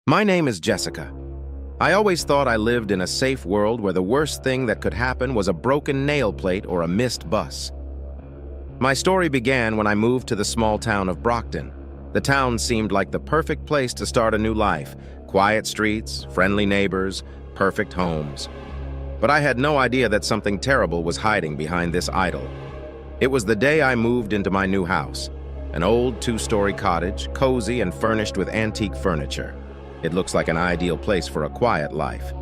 My name is Jessica. I always thought I lived in a safe world where the worst thing that could happen was a broken nail plate or a missed bus. My story began when I moved to the small town of Brockton. The town seemed like the perfect place to start a new life. Quiet streets, friendly neighbors, perfect homes. But I had no idea that something terrible was hiding behind this idol. It was the day I moved into my new house, an old two-story cottage, cozy and furnished with antique furniture. It looks like an ideal place for a quiet life.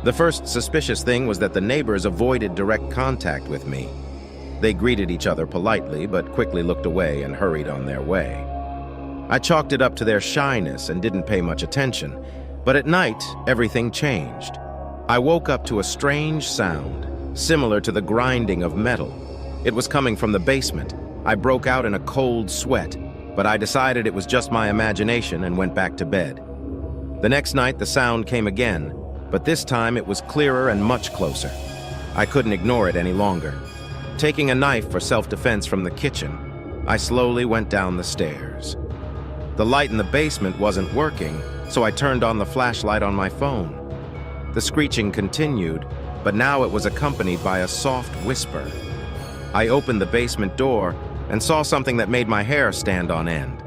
The first suspicious thing was that the neighbors avoided direct contact with me. They greeted each other politely, but quickly looked away and hurried on their way. I chalked it up to their shyness and didn't pay much attention, but at night, everything changed. I woke up to a strange sound, similar to the grinding of metal. It was coming from the basement. I broke out in a cold sweat, but I decided it was just my imagination and went back to bed. The next night, the sound came again, but this time it was clearer and much closer. I couldn't ignore it any longer. Taking a knife for self-defense from the kitchen, I slowly went down the stairs. The light in the basement wasn't working, so I turned on the flashlight on my phone. The screeching continued, but now it was accompanied by a soft whisper. I opened the basement door and saw something that made my hair stand on end.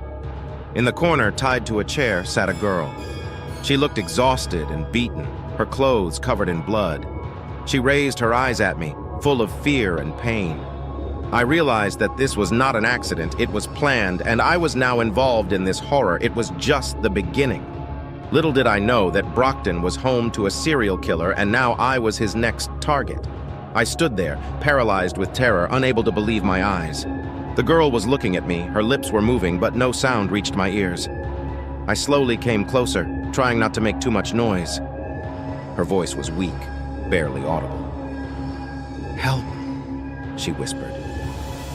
In the corner, tied to a chair, sat a girl. She looked exhausted and beaten, her clothes covered in blood. She raised her eyes at me, full of fear and pain. I realized that this was not an accident, it was planned, and I was now involved in this horror. It was just the beginning. Little did I know that Brockton was home to a serial killer, and now I was his next target. I stood there, paralyzed with terror, unable to believe my eyes. The girl was looking at me, her lips were moving, but no sound reached my ears. I slowly came closer, trying not to make too much noise. Her voice was weak, barely audible. "Help," she whispered.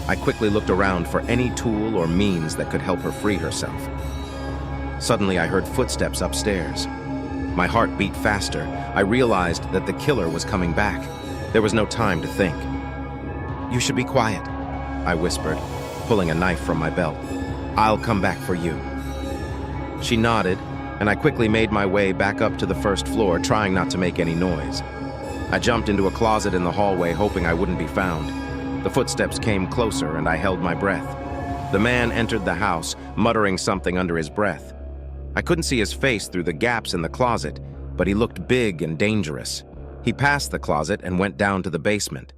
I quickly looked around for any tool or means that could help her free herself. Suddenly, I heard footsteps upstairs. My heart beat faster. I realized that the killer was coming back. There was no time to think. "You should be quiet," I whispered, pulling a knife from my belt. "I'll come back for you." She nodded, and I quickly made my way back up to the first floor, trying not to make any noise. I jumped into a closet in the hallway, hoping I wouldn't be found. The footsteps came closer, and I held my breath. The man entered the house, muttering something under his breath. I couldn't see his face through the gaps in the closet, but he looked big and dangerous. He passed the closet and went down to the basement.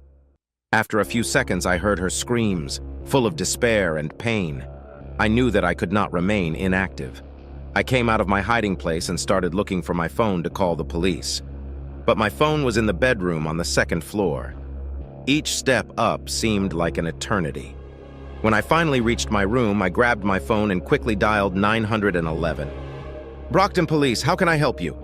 After a few seconds, I heard her screams, full of despair and pain. I knew that I could not remain inactive. I came out of my hiding place and started looking for my phone to call the police. But my phone was in the bedroom on the second floor. Each step up seemed like an eternity. When I finally reached my room, I grabbed my phone and quickly dialed 911. "Brockton Police, how can I help you?"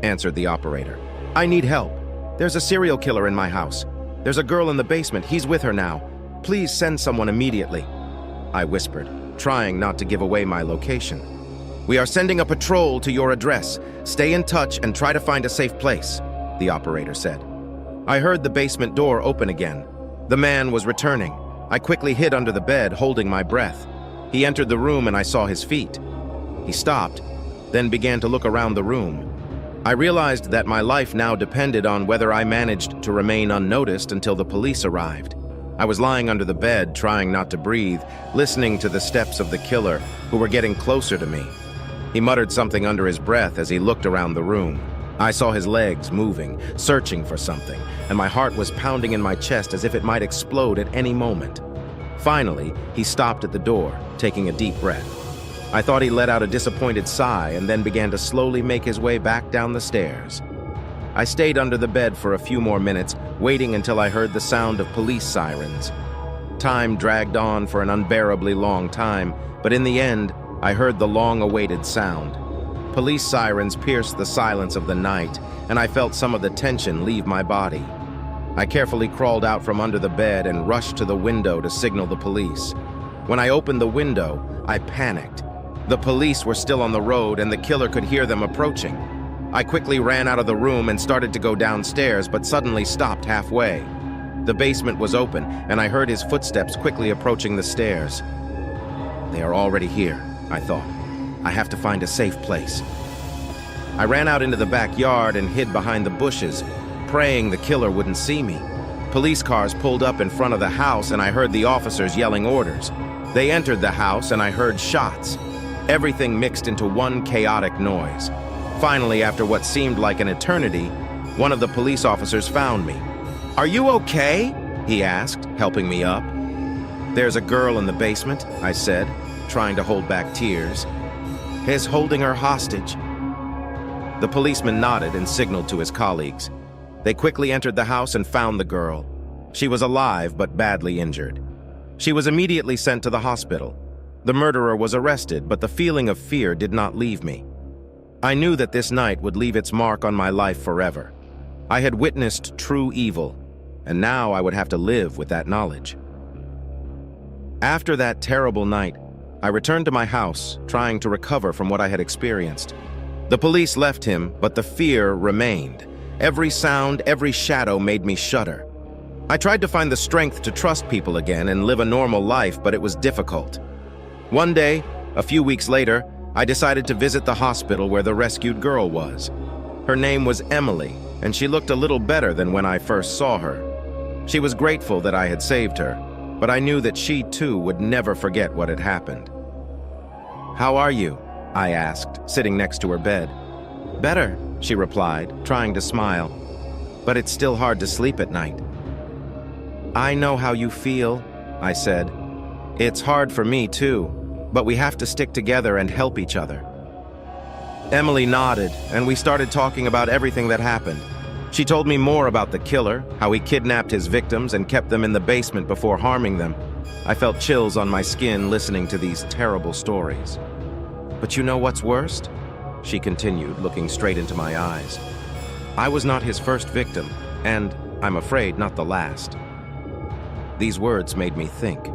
answered the operator. "I need help. There's a serial killer in my house. There's a girl in the basement. He's with her now. Please send someone immediately," I whispered, trying not to give away my location. "We are sending a patrol to your address. Stay in touch and try to find a safe place," the operator said. I heard the basement door open again. The man was returning. I quickly hid under the bed, holding my breath. He entered the room and I saw his feet. He stopped, then began to look around the room. I realized that my life now depended on whether I managed to remain unnoticed until the police arrived. I was lying under the bed, trying not to breathe, listening to the steps of the killer, who were getting closer to me. He muttered something under his breath as he looked around the room. I saw his legs moving, searching for something, and my heart was pounding in my chest as if it might explode at any moment. Finally, he stopped at the door, taking a deep breath. I thought he let out a disappointed sigh and then began to slowly make his way back down the stairs. I stayed under the bed for a few more minutes, waiting until I heard the sound of police sirens. Time dragged on for an unbearably long time, but in the end, I heard the long-awaited sound. Police sirens pierced the silence of the night, and I felt some of the tension leave my body. I carefully crawled out from under the bed and rushed to the window to signal the police. When I opened the window, I panicked. The police were still on the road, and the killer could hear them approaching. I quickly ran out of the room and started to go downstairs, but suddenly stopped halfway. The basement was open, and I heard his footsteps quickly approaching the stairs. "They are already here," I thought. "I have to find a safe place." I ran out into the backyard and hid behind the bushes, praying the killer wouldn't see me. Police cars pulled up in front of the house and I heard the officers yelling orders. They entered the house and I heard shots. Everything mixed into one chaotic noise. Finally, after what seemed like an eternity, one of the police officers found me. "Are you okay?" he asked, helping me up. "There's a girl in the basement," I said, trying to hold back tears. "He's holding her hostage." The policeman nodded and signaled to his colleagues. They quickly entered the house and found the girl. She was alive but badly injured. She was immediately sent to the hospital. The murderer was arrested, but the feeling of fear did not leave me. I knew that this night would leave its mark on my life forever. I had witnessed true evil, and now I would have to live with that knowledge. After that terrible night, I returned to my house, trying to recover from what I had experienced. The police left him, but the fear remained. Every sound, every shadow made me shudder. I tried to find the strength to trust people again and live a normal life, but it was difficult. One day, a few weeks later, I decided to visit the hospital where the rescued girl was. Her name was Emily, and she looked a little better than when I first saw her. She was grateful that I had saved her, but I knew that she too would never forget what had happened. "How are you?" I asked, sitting next to her bed. "Better," she replied, trying to smile, "but it's still hard to sleep at night." "I know how you feel," I said. "It's hard for me too, but we have to stick together and help each other." Emily nodded, and we started talking about everything that happened. She told me more about the killer, how he kidnapped his victims and kept them in the basement before harming them. I felt chills on my skin listening to these terrible stories. "But you know what's worst?" she continued, looking straight into my eyes. "I was not his first victim, and, I'm afraid, not the last." These words made me think.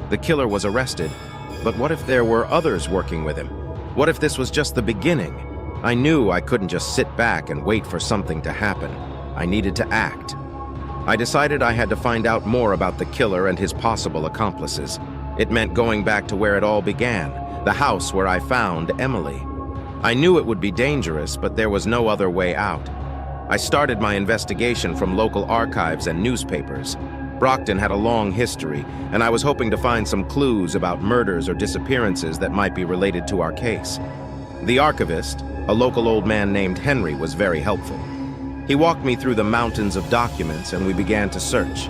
The killer was arrested, but what if there were others working with him? What if this was just the beginning? I knew I couldn't just sit back and wait for something to happen. I needed to act. I decided I had to find out more about the killer and his possible accomplices. It meant going back to where it all began, the house where I found Emily. I knew it would be dangerous, but there was no other way out. I started my investigation from local archives and newspapers. Brockton had a long history, and I was hoping to find some clues about murders or disappearances that might be related to our case. The archivist, a local old man named Henry, was very helpful. He walked me through the mountains of documents, and we began to search.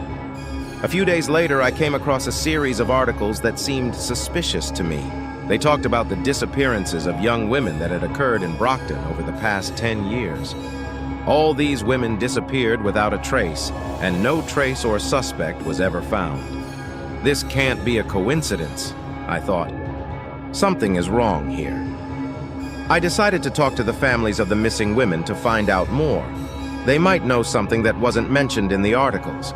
A few days later, I came across a series of articles that seemed suspicious to me. They talked about the disappearances of young women that had occurred in Brockton over the past 10 years. All these women disappeared without a trace, and no trace or suspect was ever found. This can't be a coincidence, I thought. Something is wrong here. I decided to talk to the families of the missing women to find out more. They might know something that wasn't mentioned in the articles.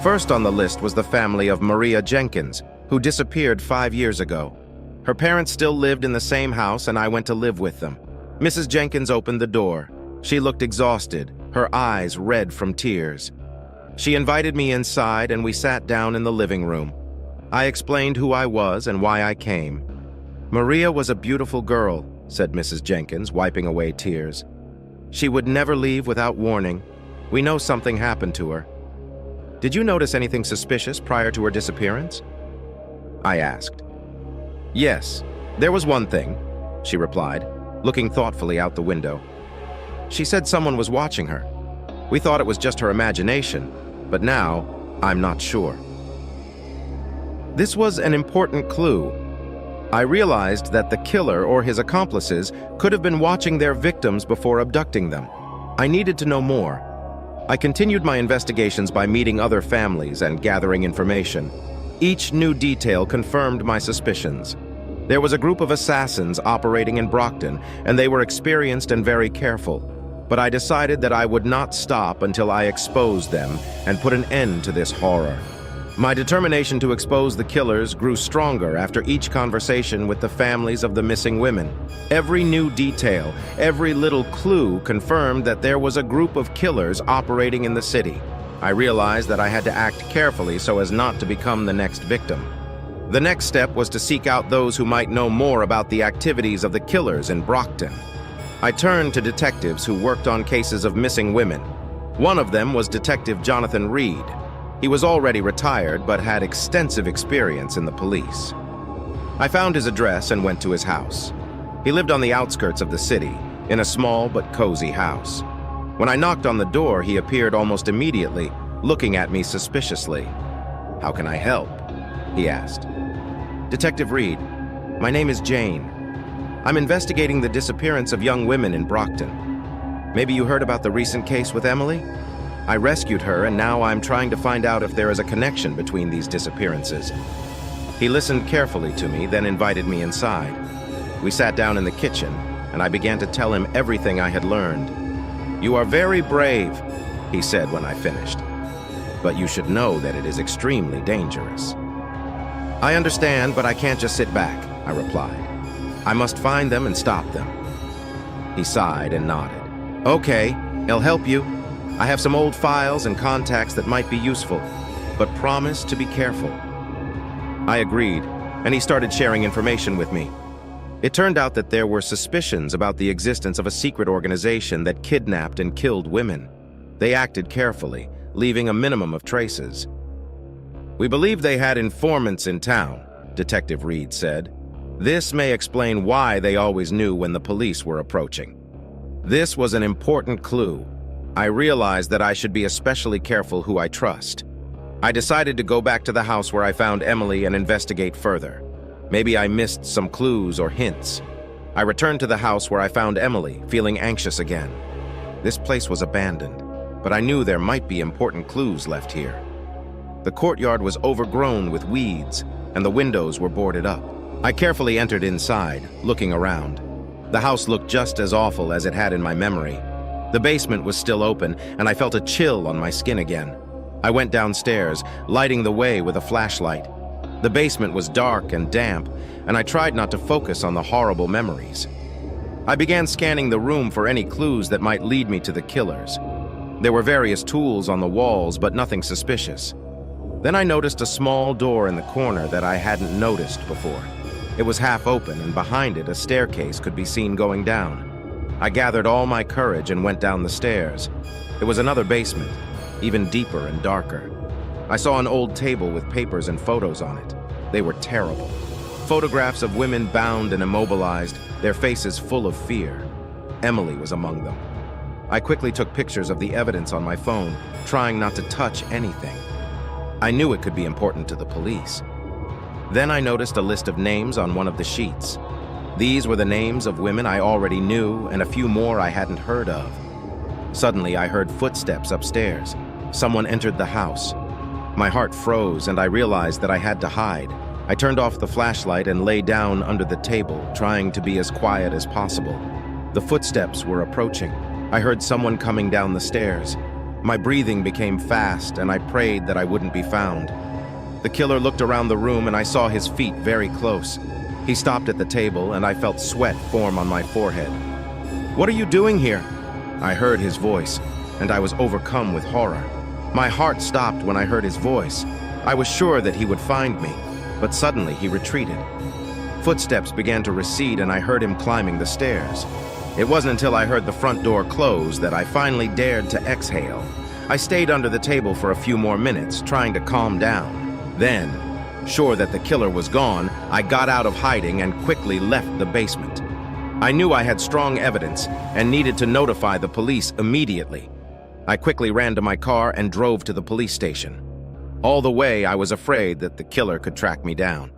First on the list was the family of Maria Jenkins, who disappeared 5 years ago. Her parents still lived in the same house, and I went to live with them. Mrs. Jenkins opened the door. She looked exhausted, her eyes red from tears. She invited me inside, and we sat down in the living room. I explained who I was and why I came. "Maria was a beautiful girl," said Mrs. Jenkins, wiping away tears. "She would never leave without warning. We know something happened to her." "Did you notice anything suspicious prior to her disappearance?" I asked. "Yes, there was one thing," she replied, looking thoughtfully out the window. "She said someone was watching her. We thought it was just her imagination, but now I'm not sure." This was an important clue. I realized that the killer or his accomplices could have been watching their victims before abducting them. I needed to know more. I continued my investigations by meeting other families and gathering information. Each new detail confirmed my suspicions. There was a group of assassins operating in Brockton, and they were experienced and very careful. But I decided that I would not stop until I exposed them and put an end to this horror. My determination to expose the killers grew stronger after each conversation with the families of the missing women. Every new detail, every little clue confirmed that there was a group of killers operating in the city. I realized that I had to act carefully so as not to become the next victim. The next step was to seek out those who might know more about the activities of the killers in Brockton. I turned to detectives who worked on cases of missing women. One of them was Detective Jonathan Reed. He was already retired but had extensive experience in the police. I found his address and went to his house. He lived on the outskirts of the city, in a small but cozy house. When I knocked on the door, he appeared almost immediately, looking at me suspiciously. "How can I help?" he asked. "Detective Reed, my name is Jane. I'm investigating the disappearance of young women in Brockton. Maybe you heard about the recent case with Emily? I rescued her, and now I'm trying to find out if there is a connection between these disappearances." He listened carefully to me, then invited me inside. We sat down in the kitchen, and I began to tell him everything I had learned. "You are very brave," he said when I finished. "But you should know that it is extremely dangerous." "I understand, but I can't just sit back," I replied. "I must find them and stop them." He sighed and nodded. "Okay, I'll help you. I have some old files and contacts that might be useful, but promise to be careful." I agreed, and he started sharing information with me. It turned out that there were suspicions about the existence of a secret organization that kidnapped and killed women. They acted carefully, leaving a minimum of traces. "We believe they had informants in town," Detective Reed said. "This may explain why they always knew when the police were approaching." This was an important clue. I realized that I should be especially careful who I trust. I decided to go back to the house where I found Emily and investigate further. Maybe I missed some clues or hints. I returned to the house where I found Emily, feeling anxious again. This place was abandoned, but I knew there might be important clues left here. The courtyard was overgrown with weeds, and the windows were boarded up. I carefully entered inside, looking around. The house looked just as awful as it had in my memory. The basement was still open, and I felt a chill on my skin again. I went downstairs, lighting the way with a flashlight. The basement was dark and damp, and I tried not to focus on the horrible memories. I began scanning the room for any clues that might lead me to the killers. There were various tools on the walls, but nothing suspicious. Then I noticed a small door in the corner that I hadn't noticed before. It was half open, and behind it a staircase could be seen going down. I gathered all my courage and went down the stairs. It was another basement, even deeper and darker. I saw an old table with papers and photos on it. They were terrible. Photographs of women bound and immobilized, their faces full of fear. Emily was among them. I quickly took pictures of the evidence on my phone, trying not to touch anything. I knew it could be important to the police. Then I noticed a list of names on one of the sheets. These were the names of women I already knew and a few more I hadn't heard of. Suddenly, I heard footsteps upstairs. Someone entered the house. My heart froze, and I realized that I had to hide. I turned off the flashlight and lay down under the table, trying to be as quiet as possible. The footsteps were approaching. I heard someone coming down the stairs. My breathing became fast, and I prayed that I wouldn't be found. The killer looked around the room, and I saw his feet very close. He stopped at the table, and I felt sweat form on my forehead. "What are you doing here?" I heard his voice, and I was overcome with horror. My heart stopped when I heard his voice. I was sure that he would find me, but suddenly he retreated. Footsteps began to recede, and I heard him climbing the stairs. It wasn't until I heard the front door close that I finally dared to exhale. I stayed under the table for a few more minutes, trying to calm down. Then, sure that the killer was gone, I got out of hiding and quickly left the basement. I knew I had strong evidence and needed to notify the police immediately. I quickly ran to my car and drove to the police station. All the way, I was afraid that the killer could track me down.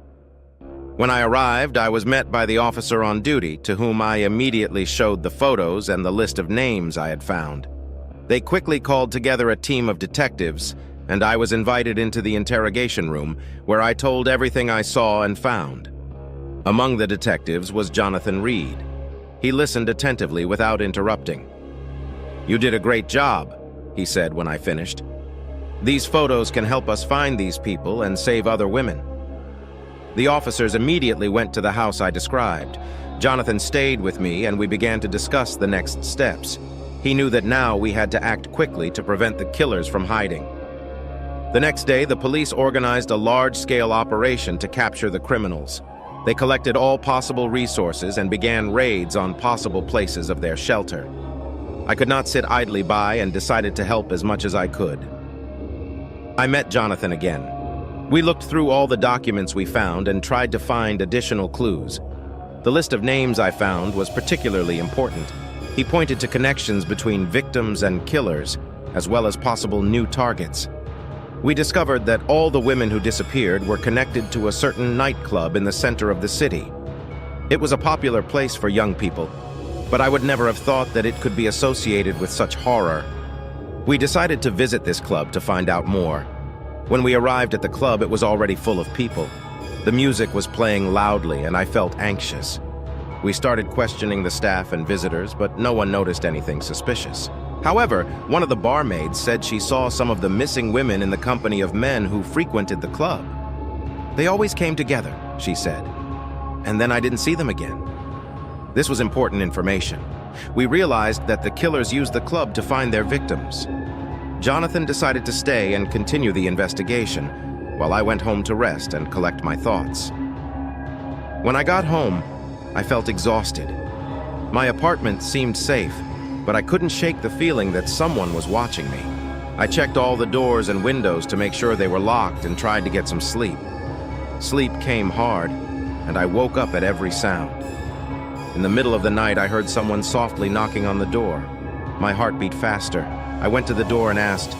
When I arrived, I was met by the officer on duty, to whom I immediately showed the photos and the list of names I had found. They quickly called together a team of detectives, and I was invited into the interrogation room, where I told everything I saw and found. Among the detectives was Jonathan Reed. He listened attentively without interrupting. "You did a great job," he said when I finished. "These photos can help us find these people and save other women." The officers immediately went to the house I described. Jonathan stayed with me, and we began to discuss the next steps. He knew that now we had to act quickly to prevent the killers from hiding. The next day, the police organized a large-scale operation to capture the criminals. They collected all possible resources and began raids on possible places of their shelter. I could not sit idly by and decided to help as much as I could. I met Jonathan again. We looked through all the documents we found and tried to find additional clues. The list of names I found was particularly important. He pointed to connections between victims and killers, as well as possible new targets. We discovered that all the women who disappeared were connected to a certain nightclub in the center of the city. It was a popular place for young people, but I would never have thought that it could be associated with such horror. We decided to visit this club to find out more. When we arrived at the club, it was already full of people. The music was playing loudly, and I felt anxious. We started questioning the staff and visitors, but no one noticed anything suspicious. However, one of the barmaids said she saw some of the missing women in the company of men who frequented the club. They always came together, she said, and then I didn't see them again. This was important information. We realized that the killers used the club to find their victims. Jonathan decided to stay and continue the investigation, while I went home to rest and collect my thoughts. When I got home, I felt exhausted. My apartment seemed safe, but I couldn't shake the feeling that someone was watching me. I checked all the doors and windows to make sure they were locked and tried to get some sleep. Sleep came hard, and I woke up at every sound. In the middle of the night, I heard someone softly knocking on the door. My heart beat faster. I went to the door and asked,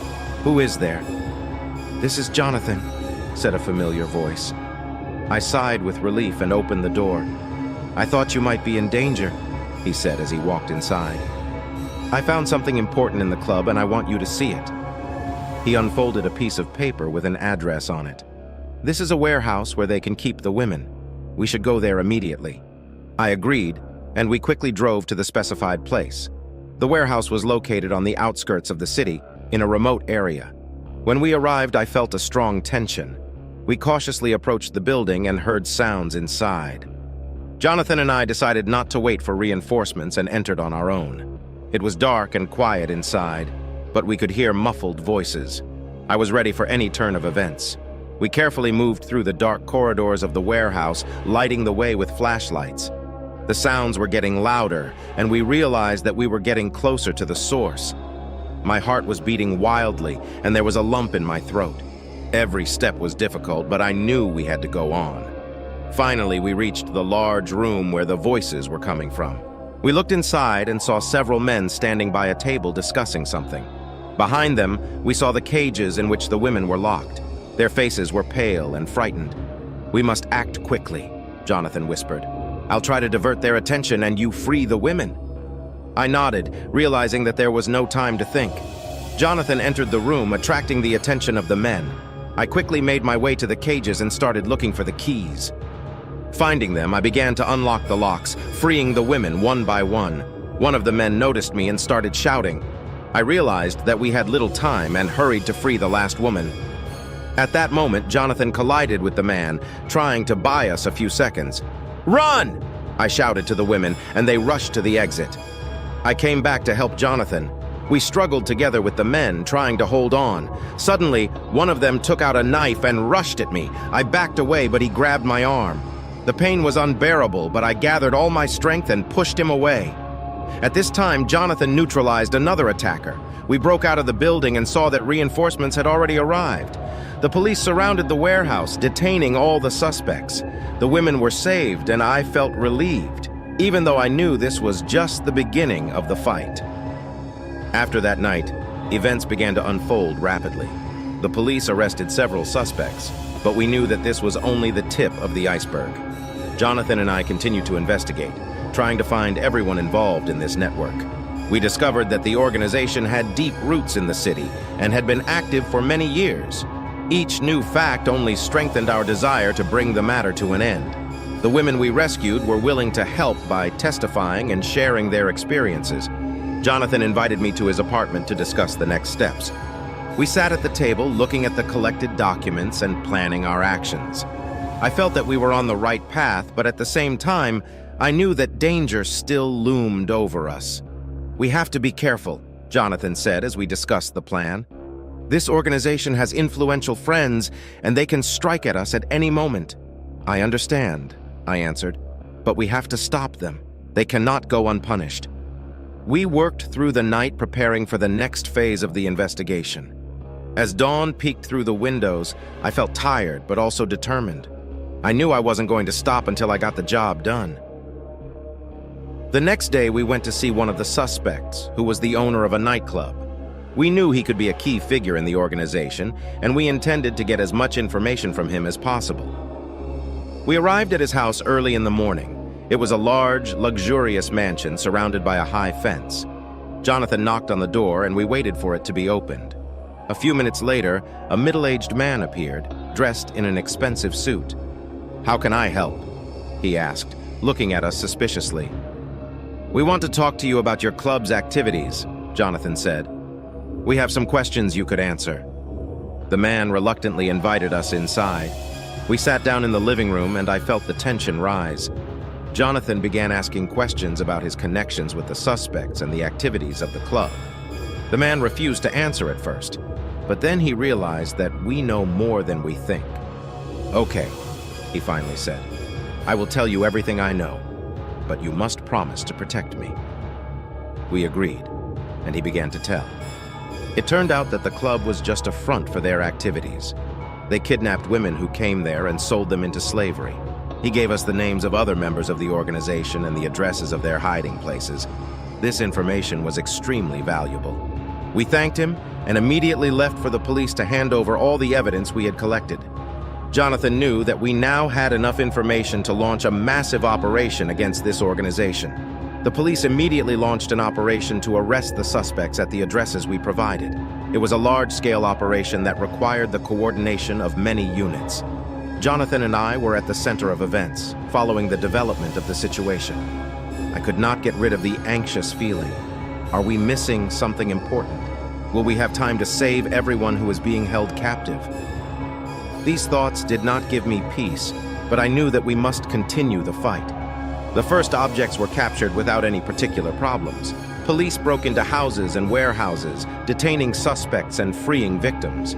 "Who is there?" "This is Jonathan," said a familiar voice. I sighed with relief and opened the door. "I thought you might be in danger," he said as he walked inside. "I found something important in the club and I want you to see it." He unfolded a piece of paper with an address on it. "This is a warehouse where they can keep the women. We should go there immediately." I agreed, and we quickly drove to the specified place. The warehouse was located on the outskirts of the city, in a remote area. When we arrived, I felt a strong tension. We cautiously approached the building and heard sounds inside. Jonathan and I decided not to wait for reinforcements and entered on our own. It was dark and quiet inside, but we could hear muffled voices. I was ready for any turn of events. We carefully moved through the dark corridors of the warehouse, lighting the way with flashlights. The sounds were getting louder, and we realized that we were getting closer to the source. My heart was beating wildly, and there was a lump in my throat. Every step was difficult, but I knew we had to go on. Finally, we reached the large room where the voices were coming from. We looked inside and saw several men standing by a table discussing something. Behind them, we saw the cages in which the women were locked. Their faces were pale and frightened. "We must act quickly," Jonathan whispered. "I'll try to divert their attention and you free the women." I nodded, realizing that there was no time to think. Jonathan entered the room, attracting the attention of the men. I quickly made my way to the cages and started looking for the keys. Finding them, I began to unlock the locks, freeing the women one by one. One of the men noticed me and started shouting. I realized that we had little time and hurried to free the last woman. At that moment, Jonathan collided with the man, trying to buy us a few seconds. "Run!" I shouted to the women, and they rushed to the exit. I came back to help Jonathan. We struggled together with the men, trying to hold on. Suddenly, one of them took out a knife and rushed at me. I backed away, but he grabbed my arm. The pain was unbearable, but I gathered all my strength and pushed him away. At this time, Jonathan neutralized another attacker. We broke out of the building and saw that reinforcements had already arrived. The police surrounded the warehouse, detaining all the suspects. The women were saved, and I felt relieved, even though I knew this was just the beginning of the fight. After that night, events began to unfold rapidly. The police arrested several suspects, but we knew that this was only the tip of the iceberg. Jonathan and I continued to investigate, trying to find everyone involved in this network. We discovered that the organization had deep roots in the city and had been active for many years. Each new fact only strengthened our desire to bring the matter to an end. The women we rescued were willing to help by testifying and sharing their experiences. Jonathan invited me to his apartment to discuss the next steps. We sat at the table looking at the collected documents and planning our actions. I felt that we were on the right path, but at the same time, I knew that danger still loomed over us. "We have to be careful," Jonathan said as we discussed the plan. "This organization has influential friends, and they can strike at us at any moment." "I understand," I answered. "But we have to stop them. They cannot go unpunished." We worked through the night preparing for the next phase of the investigation. As dawn peeked through the windows, I felt tired but also determined. I knew I wasn't going to stop until I got the job done. The next day, we went to see one of the suspects, who was the owner of a nightclub. We knew he could be a key figure in the organization, and we intended to get as much information from him as possible. We arrived at his house early in the morning. It was a large, luxurious mansion surrounded by a high fence. Jonathan knocked on the door, and we waited for it to be opened. A few minutes later, a middle-aged man appeared, dressed in an expensive suit. "How can I help?" he asked, looking at us suspiciously. "We want to talk to you about your club's activities," Jonathan said. "We have some questions you could answer." The man reluctantly invited us inside. We sat down in the living room, and I felt the tension rise. Jonathan began asking questions about his connections with the suspects and the activities of the club. The man refused to answer at first, but then he realized that we know more than we think. "Okay," he finally said. "I will tell you everything I know, but you must promise to protect me." We agreed, and he began to tell. It turned out that the club was just a front for their activities. They kidnapped women who came there and sold them into slavery. He gave us the names of other members of the organization and the addresses of their hiding places. This information was extremely valuable. We thanked him and immediately left for the police to hand over all the evidence we had collected. Jonathan knew that we now had enough information to launch a massive operation against this organization. The police immediately launched an operation to arrest the suspects at the addresses we provided. It was a large-scale operation that required the coordination of many units. Jonathan and I were at the center of events, following the development of the situation. I could not get rid of the anxious feeling. Are we missing something important? Will we have time to save everyone who is being held captive? These thoughts did not give me peace, but I knew that we must continue the fight. The first objects were captured without any particular problems. Police broke into houses and warehouses, detaining suspects and freeing victims.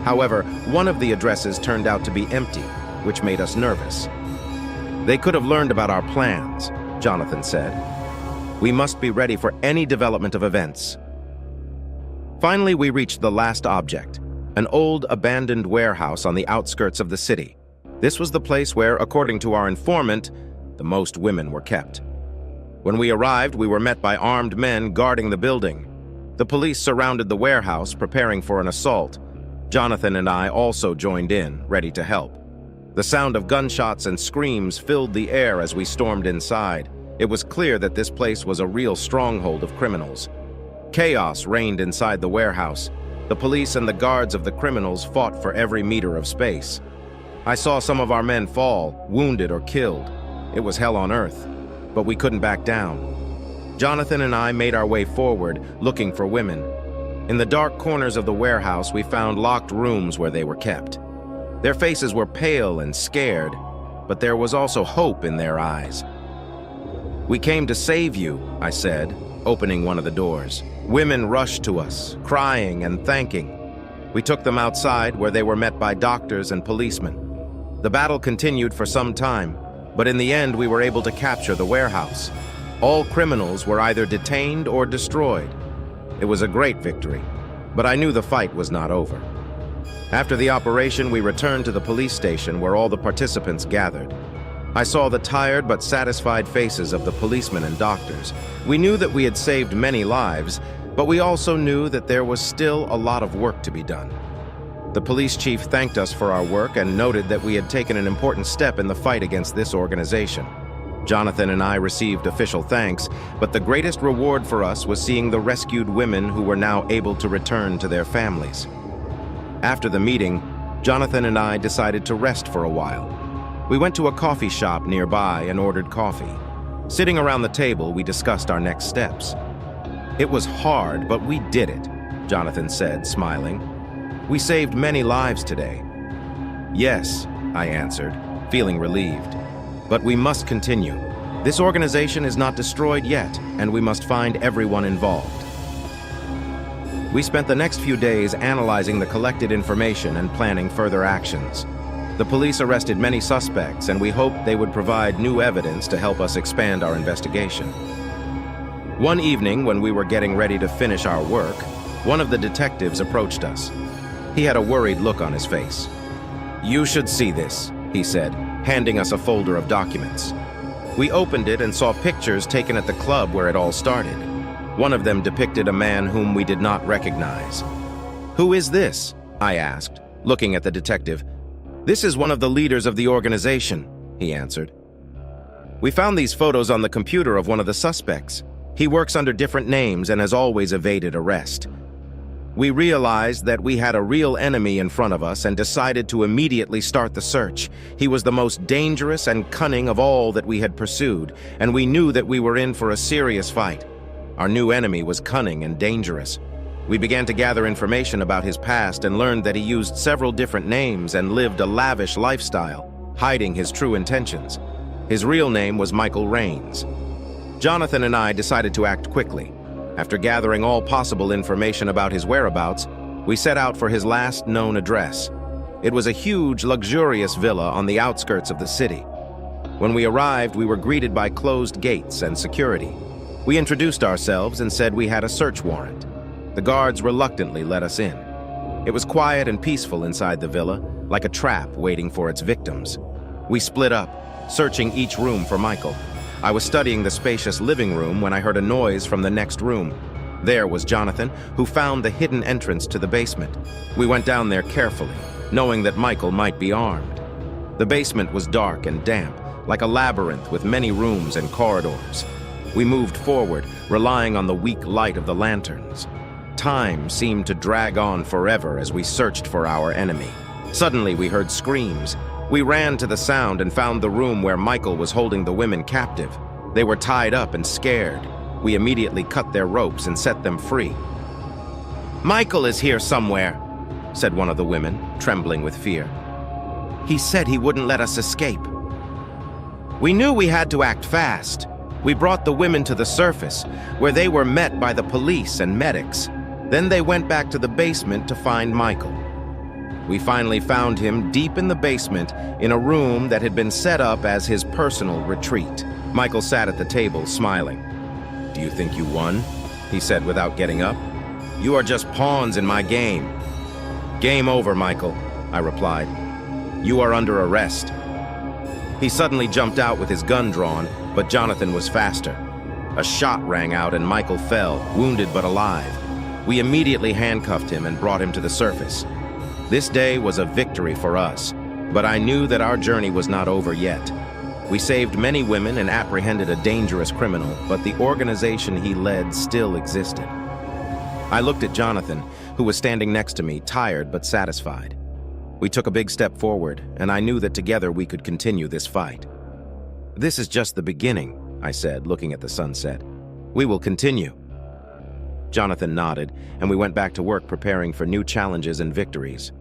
However, one of the addresses turned out to be empty, which made us nervous. "They could have learned about our plans," Jonathan said. "We must be ready for any development of events." Finally, we reached the last object, an old abandoned warehouse on the outskirts of the city. This was the place where, according to our informant, the most women were kept. When we arrived, we were met by armed men guarding the building. The police surrounded the warehouse, preparing for an assault. Jonathan and I also joined in, ready to help. The sound of gunshots and screams filled the air as we stormed inside. It was clear that this place was a real stronghold of criminals. Chaos reigned inside the warehouse. The police and the guards of the criminals fought for every meter of space. I saw some of our men fall, wounded or killed. It was hell on earth, but we couldn't back down. Jonathan and I made our way forward, looking for women. In the dark corners of the warehouse, we found locked rooms where they were kept. Their faces were pale and scared, but there was also hope in their eyes. "We came to save you," I said, opening one of the doors. Women rushed to us, crying and thanking. We took them outside, where they were met by doctors and policemen. The battle continued for some time, but in the end we were able to capture the warehouse. All criminals were either detained or destroyed. It was a great victory, but I knew the fight was not over. After the operation, we returned to the police station where all the participants gathered. I saw the tired but satisfied faces of the policemen and doctors. We knew that we had saved many lives, but we also knew that there was still a lot of work to be done. The police chief thanked us for our work and noted that we had taken an important step in the fight against this organization. Jonathan and I received official thanks, but the greatest reward for us was seeing the rescued women who were now able to return to their families. After the meeting, Jonathan and I decided to rest for a while. We went to a coffee shop nearby and ordered coffee. Sitting around the table, we discussed our next steps. "It was hard, but we did it," Jonathan said, smiling. "We saved many lives today." "Yes," I answered, feeling relieved. "But we must continue. This organization is not destroyed yet, and we must find everyone involved." We spent the next few days analyzing the collected information and planning further actions. The police arrested many suspects, and we hoped they would provide new evidence to help us expand our investigation. One evening, when we were getting ready to finish our work, one of the detectives approached us. He had a worried look on his face. "You should see this," he said, handing us a folder of documents. We opened it and saw pictures taken at the club where it all started. One of them depicted a man whom we did not recognize. "Who is this?" I asked, looking at the detective. "This is one of the leaders of the organization," he answered. "We found these photos on the computer of one of the suspects. He works under different names and has always evaded arrest. We realized that we had a real enemy in front of us and decided to immediately start the search. He was the most dangerous and cunning of all that we had pursued, and we knew that we were in for a serious fight. Our new enemy was cunning and dangerous. We began to gather information about his past and learned that he used several different names and lived a lavish lifestyle, hiding his true intentions. His real name was Michael Rains. Jonathan and I decided to act quickly. After gathering all possible information about his whereabouts, we set out for his last known address. It was a huge, luxurious villa on the outskirts of the city. When we arrived, we were greeted by closed gates and security. We introduced ourselves and said we had a search warrant. The guards reluctantly let us in. It was quiet and peaceful inside the villa, like a trap waiting for its victims. We split up, searching each room for Michael. I was studying the spacious living room when I heard a noise from the next room. There was Jonathan, who found the hidden entrance to the basement. We went down there carefully, knowing that Michael might be armed. The basement was dark and damp, like a labyrinth with many rooms and corridors. We moved forward, relying on the weak light of the lanterns. Time seemed to drag on forever as we searched for our enemy. Suddenly, we heard screams. We ran to the sound and found the room where Michael was holding the women captive. They were tied up and scared. We immediately cut their ropes and set them free. "Michael is here somewhere," said one of the women, trembling with fear. "He said he wouldn't let us escape." We knew we had to act fast. We brought the women to the surface, where they were met by the police and medics. Then they went back to the basement to find Michael. We finally found him deep in the basement in a room that had been set up as his personal retreat. Michael sat at the table, smiling. "Do you think you won?" he said without getting up. "You are just pawns in my game." "Game over, Michael," I replied. "You are under arrest." He suddenly jumped out with his gun drawn, but Jonathan was faster. A shot rang out and Michael fell, wounded but alive. We immediately handcuffed him and brought him to the surface. This day was a victory for us, but I knew that our journey was not over yet. We saved many women and apprehended a dangerous criminal, but the organization he led still existed. I looked at Jonathan, who was standing next to me, tired but satisfied. We took a big step forward, and I knew that together we could continue this fight. "This is just the beginning," I said, looking at the sunset. "We will continue." Jonathan nodded, and we went back to work preparing for new challenges and victories.